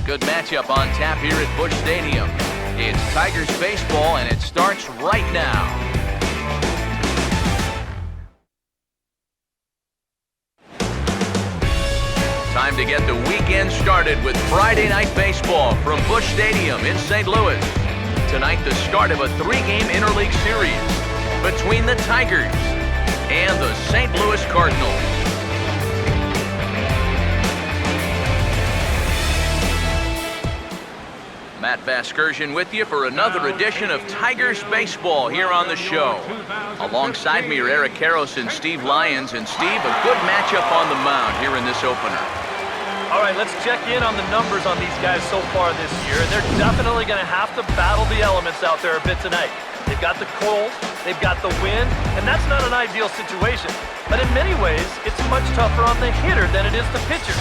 good matchup on tap here at Busch Stadium. It's Tigers baseball, and it starts right now. Time to get the weekend started with Friday night baseball from Busch Stadium in St. Louis. Tonight, the start of a three-game interleague series between the Tigers and the St. Louis Cardinals. Matt Vasgersian with you for another edition of Tigers Baseball here on the show. Alongside me are Eric Karros and Steve Lyons. And Steve, a good matchup on the mound here in this opener. All right, let's check in on the numbers on these guys so far this year. And they're definitely going to have to battle the elements out there a bit tonight. They've got the cold, they've got the wind, and that's not an ideal situation. But in many ways, it's much tougher on the hitter than it is the pitcher.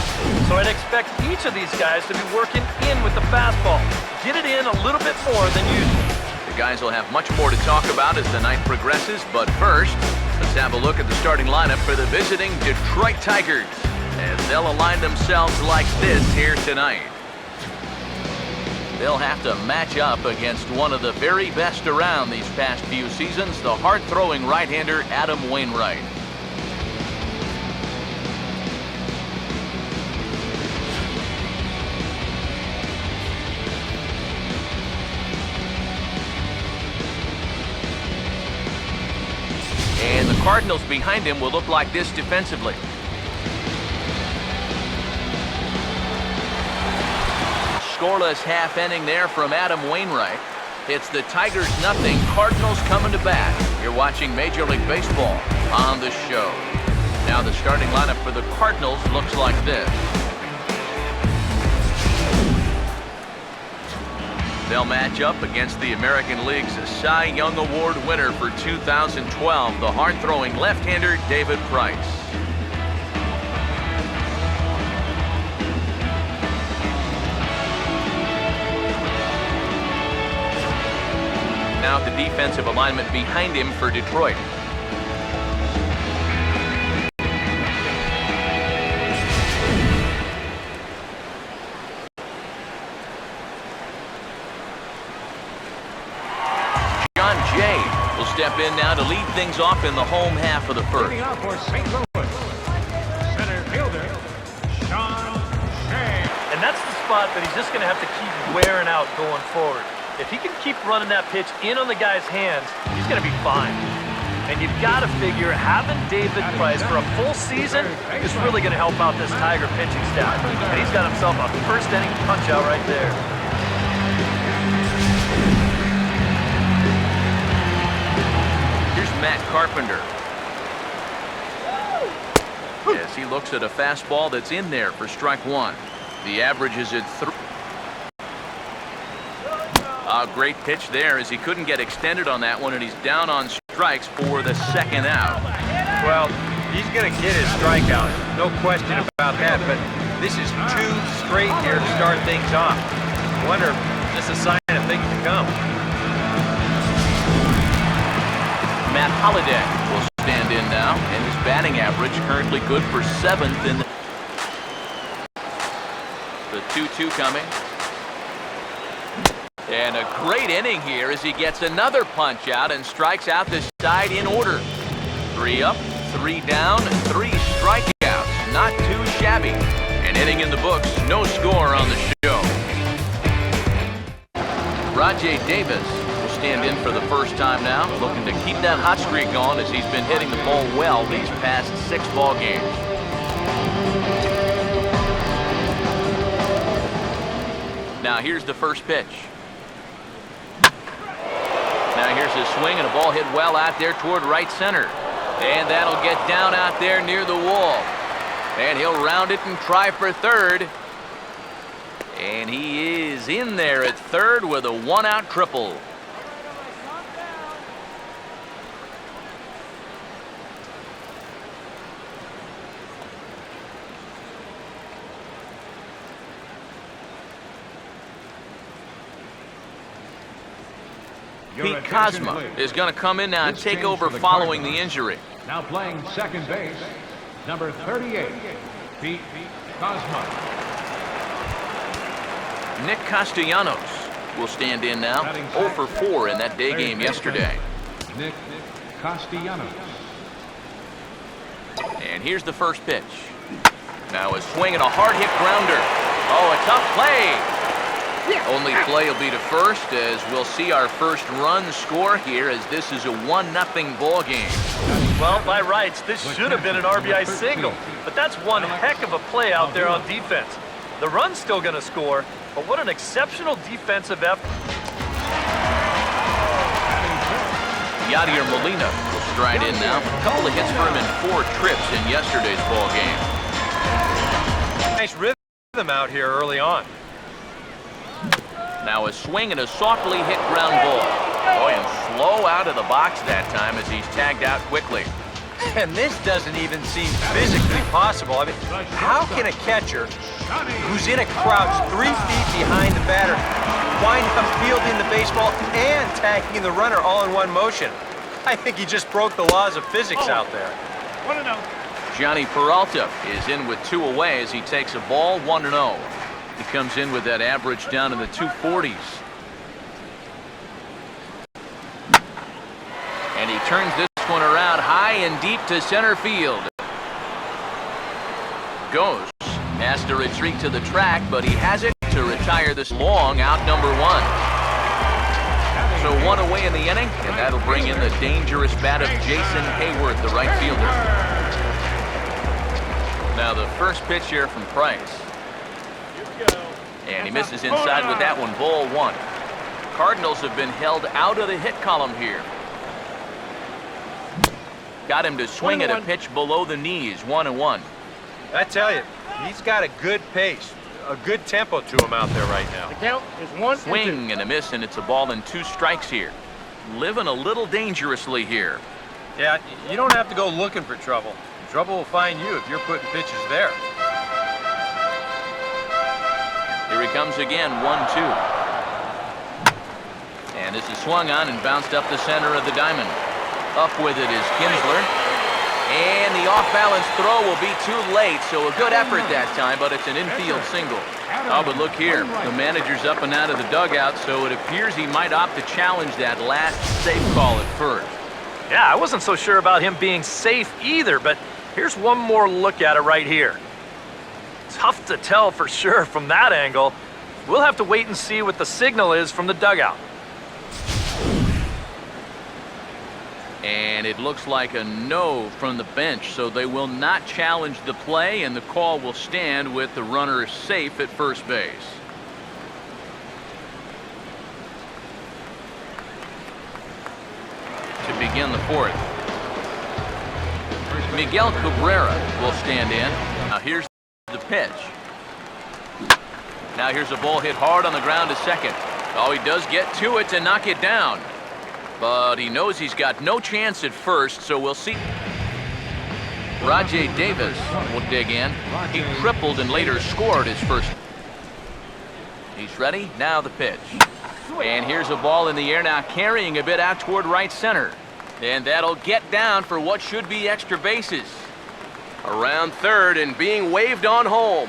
So I'd expect each of these guys to be working in with the fastball. Get it in a little bit more than usual. The guys will have much more to talk about as the night progresses, but first, let's have a look at the starting lineup for the visiting Detroit Tigers, as they'll align themselves like this here tonight. They'll have to match up against one of the very best around these past few seasons, the hard-throwing right-hander Adam Wainwright. And the Cardinals behind him will look like this defensively. Scoreless half inning there from Adam Wainwright. It's the Tigers nothing, Cardinals coming to bat. You're watching Major League Baseball on the show. Now the starting lineup for the Cardinals looks like this. They'll match up against the American League's Cy Young Award winner for 2012, the hard-throwing left-hander David Price. Now the defensive alignment behind him for Detroit. Step in now to lead things off in the home half of the first. Leading off for St. Louis, center fielder, Sean Shea. And that's the spot that he's just going to have to keep wearing out going forward. If he can keep running that pitch in on the guy's hands, he's going to be fine. And you've got to figure having David Price for a full season is really going to help out this Tiger pitching staff. And he's got himself a first inning punch out right there. Matt Carpenter, as he looks at a fastball that's in there for strike one. The average is at 3. A great pitch there as he couldn't get extended on that one, and he's down on strikes for the second out. Well, he's going to get his strikeout, no question about that, but this is 2 straight here to start things off. I wonder if this is a sign of things to come. Matt Holliday will stand in now, and his batting average currently good for 7th in the 2-2 coming. And a great inning here as he gets another punch out and strikes out the side in order. 3 up, 3 down, 3 strikeouts. Not too shabby. An inning in the books, no score on the show. Rajai Davis stand in for the first time now, looking to keep that hot streak going as he's been hitting the ball well these past 6 ball games. Now here's the first pitch. Now here's a swing and a ball hit well out there toward right center. And that'll get down out there near the wall. And he'll round it and try for third. And he is in there at third with a 1-out triple. Pete Kozma is going to come in now and take over following the injury. Now playing second base, number 38, Pete Kozma. Nick Castellanos will stand in now. 0 for 4 in that day game yesterday. Nick Castellanos. And here's the first pitch. Now a swing and a hard hit grounder. Oh, a tough play. Only play will be to first, as we'll see our first run score here, as this is a 1-0 ball game. Well, by rights, this should have been an RBI single, but that's one heck of a play out there on defense. The run's still going to score, but what an exceptional defensive effort. Yadier Molina will stride in now. A couple of hits for him in 4 trips in yesterday's ball game. Nice rhythm out here early on. Now a swing and a softly hit ground ball. Oh, and slow out of the box that time as he's tagged out quickly. And this doesn't even seem physically possible. I mean, how can a catcher who's in a crouch 3 feet behind the batter wind up fielding the baseball and tagging the runner all in one motion? I think he just broke the laws of physics out there. 1-0. Johnny Peralta is in with 2 away as he takes a ball 1-0. He comes in with that average down in the 240s. And he turns this one around high and deep to center field. Goes. Has to retreat to the track, but he has it to retire this long out number 1. So 1 away in the inning, and that'll bring in the dangerous bat of Jason Hayward, the right fielder. Now the first pitch here from Price. And he misses inside with that one, ball 1. Cardinals have been held out of the hit column here. Got him to swing at a pitch below the knees, 1-1. I tell you, he's got a good pace, a good tempo to him out there right now. The count is 1-2. Swing and a miss, and it's a ball and 2 strikes here. Living a little dangerously here. Yeah, you don't have to go looking for trouble. Trouble will find you if you're putting pitches there. Here he comes again, 1-2. And this is swung on and bounced up the center of the diamond. Up with it is Kinsler. And the off-balance throw will be too late, so a good effort that time, but it's an infield single. Oh, but look here. The manager's up and out of the dugout, so it appears he might opt to challenge that last safe call at first. Yeah, I wasn't so sure about him being safe either, but here's one more look at it right here. Tough to tell for sure from that angle. We'll have to wait and see what the signal is from the dugout. And it looks like a no from the bench, so they will not challenge the play, and the call will stand with the runner safe at first base. To begin the 4th, Miguel Cabrera will stand in. Now here's the pitch. Now here's a ball hit hard on the ground to second. Oh, he does get to it to knock it down. But he knows he's got no chance at first, so we'll see. Rajay Davis will dig in. He tripled and later scored his first. He's ready. Now the pitch. And here's a ball in the air now, carrying a bit out toward right center. And that'll get down for what should be extra bases. Around third and being waved on home.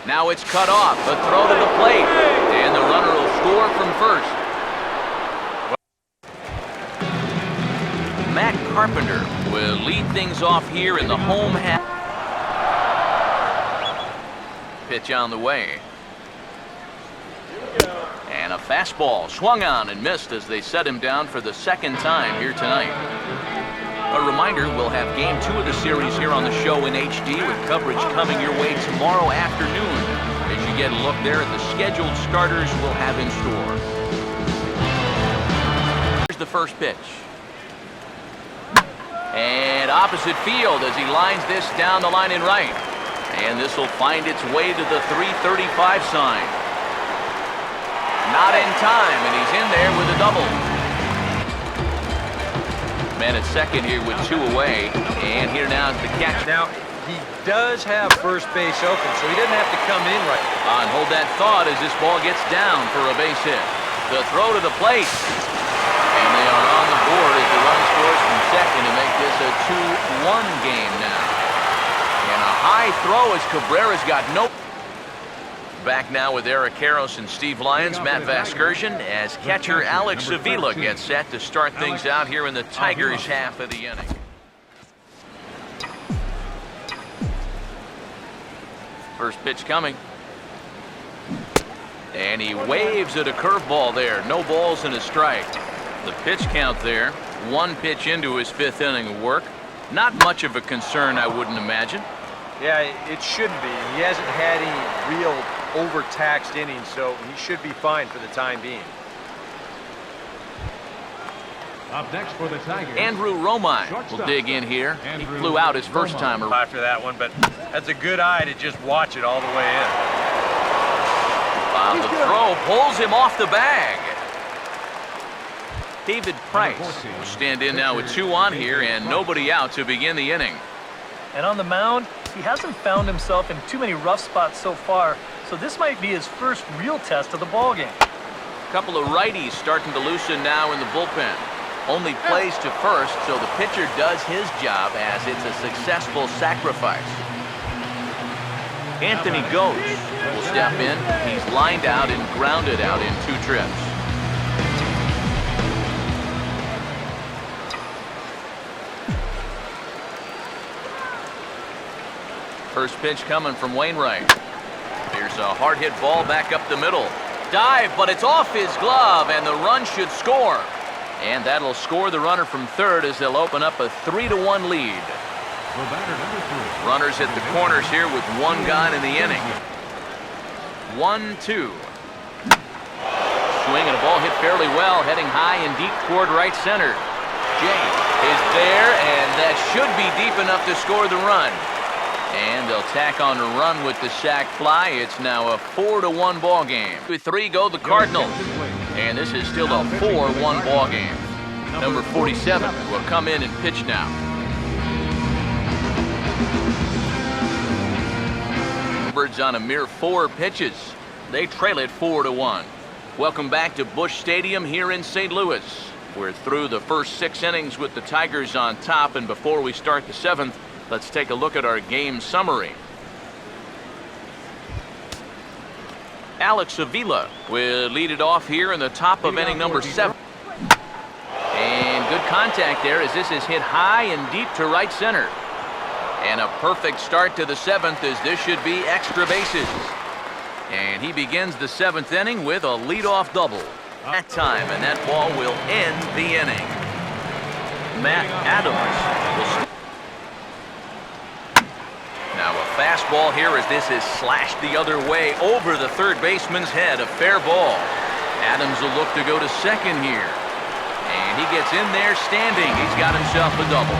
Now it's cut off. A throw to the plate. And the runner will score from first. Matt Carpenter will lead things off here in the home half. Pitch on the way. And a fastball swung on and missed as they set him down for the 2nd time here tonight. A reminder, we'll have game 2 of the series here on the show in HD with coverage coming your way tomorrow afternoon as you get a look there at the scheduled starters we'll have in store. Here's the first pitch. And opposite field as he lines this down the line in right. And this will find its way to the 335 sign. Not in time, and he's in there with a double. Man at second here with 2 away. And here now is the catch. Now, he does have first base open, so he doesn't have to come in right now. And hold that thought as this ball gets down for a base hit. The throw to the plate. And they are on the board as the run scores from second to make this a 2-1 game now. And a high throw as Cabrera's got no. Back now with Eric Karros and Steve Lyons, Matt Vasgersian, as catcher Alex Avila gets set to start things out here in the Tigers' half of the inning. First pitch coming. And he waves at a curveball there. No balls and a strike. The pitch count there. One pitch into his fifth inning of work. Not much of a concern, I wouldn't imagine. Yeah, it shouldn't be. He hasn't had any real overtaxed innings, so he should be fine for the time being. Up next for the Tigers, Andrew Romine will dig in here. He flew out his first time around. After that one, but that's a good eye to just watch it all the way in. The throw pulls him off the bag. David Price will stand in now with 2 on here and nobody out to begin the inning. And on the mound, he hasn't found himself in too many rough spots so far, so this might be his first real test of the ballgame. A couple of righties starting to loosen now in the bullpen. Only plays to first, so the pitcher does his job as it's a successful sacrifice. Anthony Ghost will step in. He's lined out and grounded out in 2 trips. First pitch coming from Wainwright. There's a hard hit ball back up the middle. Dive, but it's off his glove, and the run should score. And that'll score the runner from third as they'll open up a 3-1 lead. Runners at the corners here with 1 gone in the inning. 1-2. Swing and a ball hit fairly well, heading high and deep toward right center. Jay is there, and that should be deep enough to score the run. And they'll tack on a run with the sac fly. It's now a 4-1 ball game. With 3 go the Cardinals. And this is still a 4-1 ball game. Number 47 will come in and pitch now. Birds on a mere 4 pitches. They trail it 4-1. Welcome back to Busch Stadium here in St. Louis. We're through the first 6 innings with the Tigers on top, and before we start the 7th, let's take a look at our game summary. Alex Avila will lead it off here in the top of inning number 7. And good contact there as this is hit high and deep to right center. And a perfect start to the 7th as this should be extra bases. And he begins the 7th inning with a leadoff double. That time, and that ball will end the inning. Matt Adams will... Now a fastball here as this is slashed the other way over the third baseman's head. A fair ball. Adams will look to go to second here. And he gets in there standing. He's got himself a double.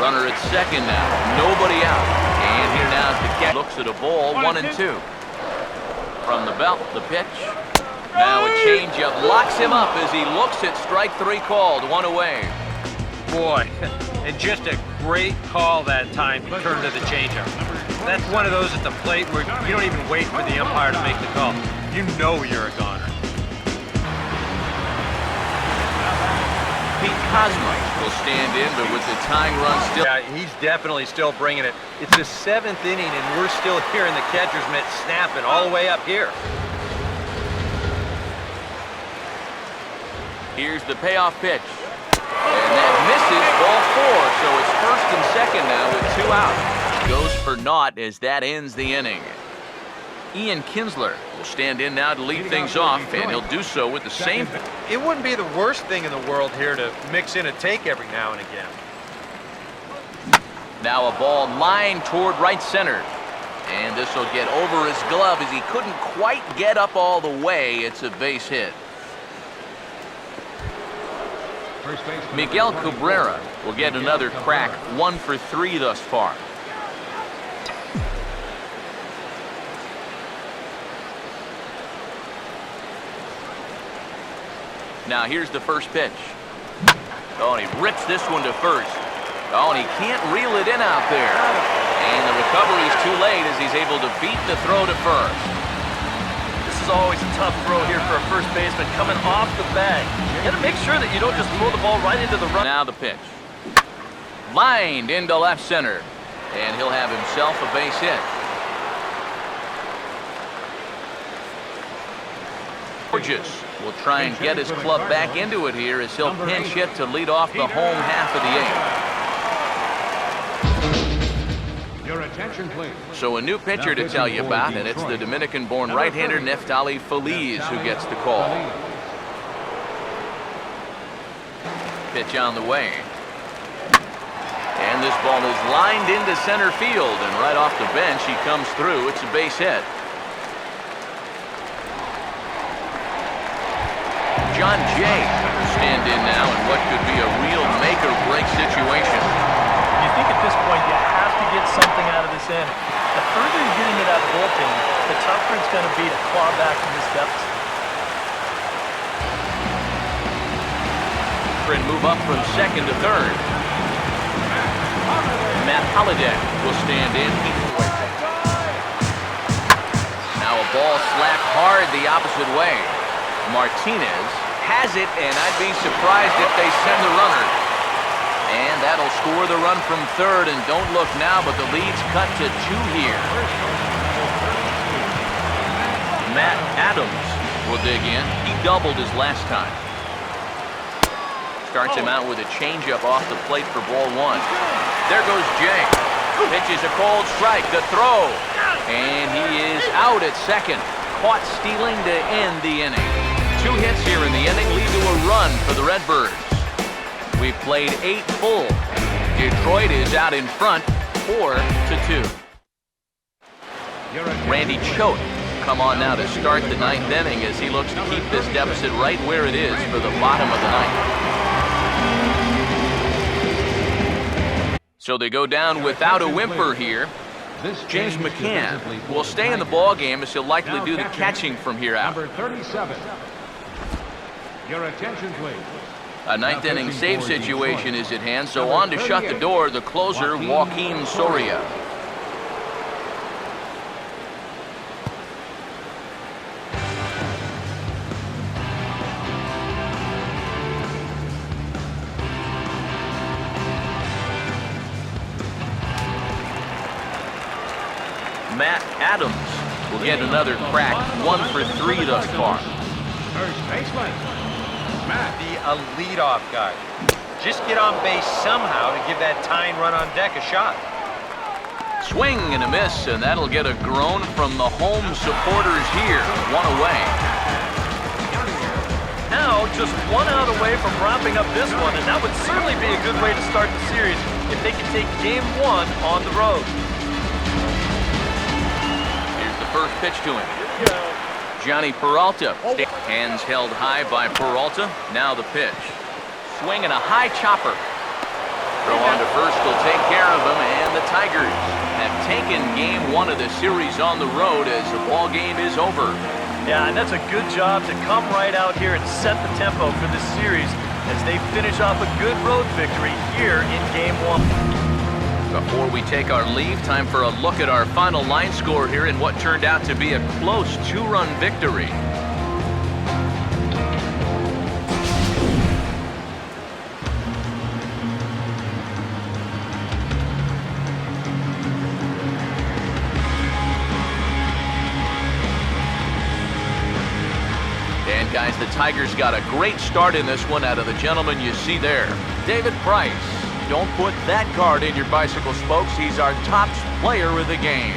Runner at second now. Nobody out. And here now is the catch. Looks at a ball, 1-2. From the belt, the pitch. Now a changeup locks him up as he looks at strike 3 called. 1 away. Boy, and just a great call that time to turn to the changeup. That's one of those at the plate where you don't even wait for the umpire to make the call. You know you're a goner. Pete Cosmo will stand in, but with the tying run still... Yeah, he's definitely still bringing it. It's the 7th inning, and we're still hearing the catcher's mitt snapping all the way up here. Here's the payoff pitch. And that misses, ball 4, so it's first and second now with 2 out. Goes for naught as that ends the inning. Ian Kinsler will stand in now to lead things off, and he'll do so with the same. It wouldn't be the worst thing in the world here to mix in a take every now and again. Now a ball lined toward right center. And this will get over his glove as he couldn't quite get up all the way. It's a base hit. Miguel Cabrera will get another crack, 1 for 3 thus far. Now here's the first pitch. Oh, and he rips this one to first. Oh, and he can't reel it in out there. And the recovery's too late as he's able to beat the throw to first. This is always a tough throw here for a first baseman coming off the bag. You got to make sure that you don't just throw the ball right into the run. Now the pitch. Lined into left center. And he'll have himself a base hit. Georges will try and get his club back into it here as he'll pinch hit to lead off the home half of the 8th. Your attention, please. So a new pitcher to tell you about, and it's the Dominican-born right-hander Neftali Feliz who gets the call. Pitch on the way. And this ball is lined into center field, and right off the bench he comes through. It's a base hit. John Jay will stand in now in what could be a real make-or-break situation. You think at this point you have to get something out of this inning. The further you get into that bullpen, the tougher it's going to be to claw back from this deficit. And move up from second to third. Matt Holliday will stand in. Now a ball slapped hard the opposite way. Martinez has it, and I'd be surprised if they send the runner. And that'll score the run from third, and don't look now, but the lead's cut to 2 here. Matt Adams will dig in. He doubled his last time. Starts him out with a changeup off the plate for ball 1. There goes Jay. Pitches a cold strike, the throw. And he is out at second. Caught stealing to end the inning. 2 hits here in the inning lead to a run for the Redbirds. We've played 8 full. Detroit is out in front, 4-2. Randy Choate come on now to start the 9th inning as he looks to keep this deficit right where it is for the bottom of the 9th. So they go down without a whimper here. James McCann will stay in the ball game as he'll likely do the catching from here out. Number 37. Your attention, please. A 9th inning save situation is at hand, so on to shut the door, the closer, Joaquin Soria. Matt Adams will get another crack, 1 for 3 thus far. First baseman, Matt. The leadoff guy. Just get on base somehow to give that tying run on deck a shot. Swing and a miss, and that'll get a groan from the home supporters here. 1 away. Now, just 1 out away from wrapping up this one, and that would certainly be a good way to start the series if they can take game 1 on the road. First pitch to him. Johnny Peralta. Hands held high by Peralta. Now the pitch. Swing and a high chopper. Throw on to first will take care of him, and the Tigers have taken game 1 of the series on the road as the ball game is over. Yeah, and that's a good job to come right out here and set the tempo for this series as they finish off a good road victory here in game 1. Before we take our leave, time for a look at our final line score here in what turned out to be a close 2-run victory. And guys, the Tigers got a great start in this one out of the gentleman you see there. David Price. Don't put that card in your bicycle spokes. He's our top player of the game.